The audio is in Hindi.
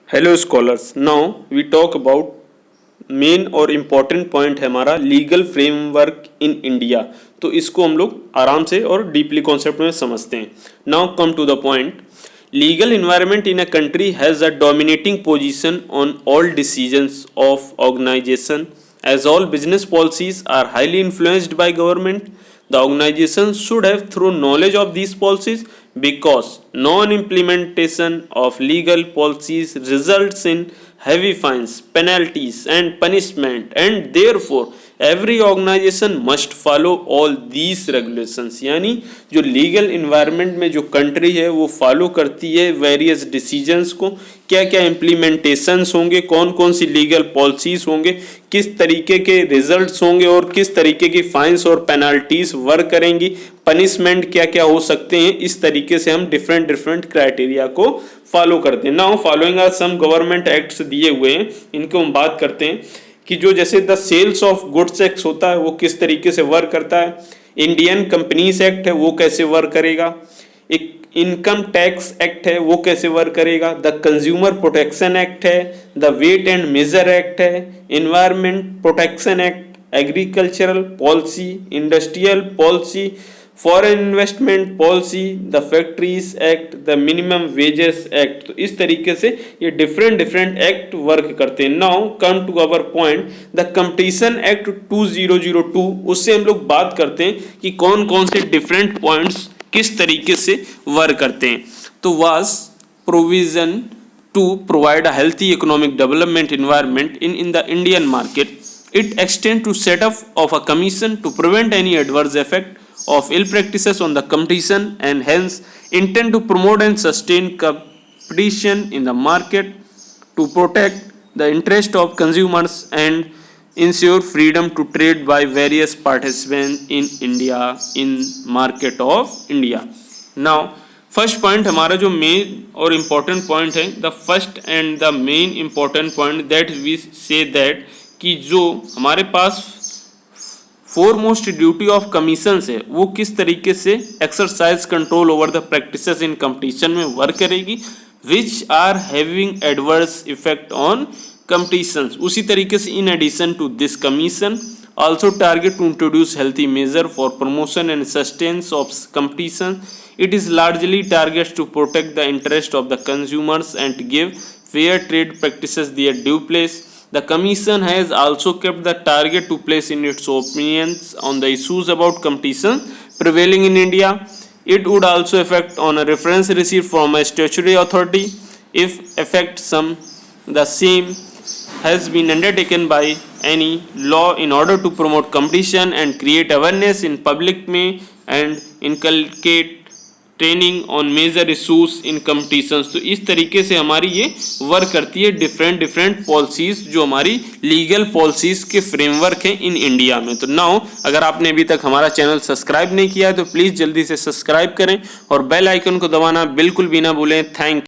Hello scholars, now we talk about main और इम्पॉर्टेंट पॉइंट है हमारा लीगल फ्रेमवर्क इन इंडिया। तो इसको हम लोग आराम से और डीपली कॉन्सेप्ट में समझते हैं। Now come to the point. Legal environment in a country has a dominating position on all decisions of organisation as all business policies are highly influenced by government. The organization should have thorough knowledge of these policies because non-implementation of legal policies results in heavy fines, penalties and punishment, and therefore every organization must follow all these regulations। यानी जो लीगल इन्वायरमेंट में जो कंट्री है वो फॉलो करती है वेरियस डिसीजंस को, क्या क्या इम्प्लीमेंटेशंस होंगे, कौन कौन सी लीगल पॉलिसीज होंगे, किस तरीके के रिजल्ट्स होंगे और किस तरीके की फाइन्स और पेनल्टीज वर्क करेंगी, पनिशमेंट क्या क्या हो सकते हैं। इस तरीके से हम डिफरेंट डिफरेंट क्राइटेरिया को फॉलो करते हैं। Now following are some government acts दिए हुए हैं, इनको हम बात करते हैं कि जो जैसे the sales of goods act होता है वो किस तरीके से वर्क करता है। इंडियन कंपनीज एक्ट है वो कैसे वर्क करेगा। एक इनकम टैक्स एक्ट है वो कैसे वर्क करेगा। द कंज्यूमर प्रोटेक्शन एक्ट है, the weight and measure act है, environment protection act, agricultural policy, industrial policy, foreign investment policy, the factories act, the minimum wages act. तो इस तरीके से ये डिफरेंट डिफरेंट एक्ट वर्क करते हैं। Now come to our point, the competition act 2002, उससे हम लोग बात करते हैं कि कौन कौन से डिफरेंट पॉइंट्स किस तरीके से वर्क करते हैं। तो was provision to provide a healthy economic development environment in the Indian market. It extend to setup of a commission to prevent any adverse effect of ill practices on the competition and hence intend to promote and sustain competition in the market to protect the interest of consumers and ensure freedom to trade by various participants in India in market of India। Now first point हमारा जो मेन और इम्पोर्टेंट पॉइंट है, the first and the main important point that we say that कि जो हमारे पास फोरमोस्ट ड्यूटी ऑफ कमीशंस है वो किस तरीके से exercise control over the practices in competition में वर्क करेगी, which are having adverse effect on competitions. उसी तरीके से in addition to this commission also target to introduce healthy measure for promotion and sustenance of competition. It is largely targets to protect the interest of the consumers and to give fair trade practices their due place. The Commission has also kept the target to place in its opinions on the issues about competition prevailing in India. It would also affect on a reference received from a statutory authority if affect some the same has been undertaken by any law in order to promote competition and create awareness in public may and inculcate training on major issues in competitions. तो इस तरीके से हमारी ये वर्क करती है डिफरेंट डिफरेंट पॉलिसीज जो हमारी लीगल पॉलिसीज के फ्रेमवर्क हैं इन इंडिया में। तो नाउ अगर आपने अभी तक हमारा चैनल सब्सक्राइब नहीं किया है तो प्लीज़ जल्दी से सब्सक्राइब करें और बेल आइकन को दबाना बिल्कुल भी ना भूलें। थैंक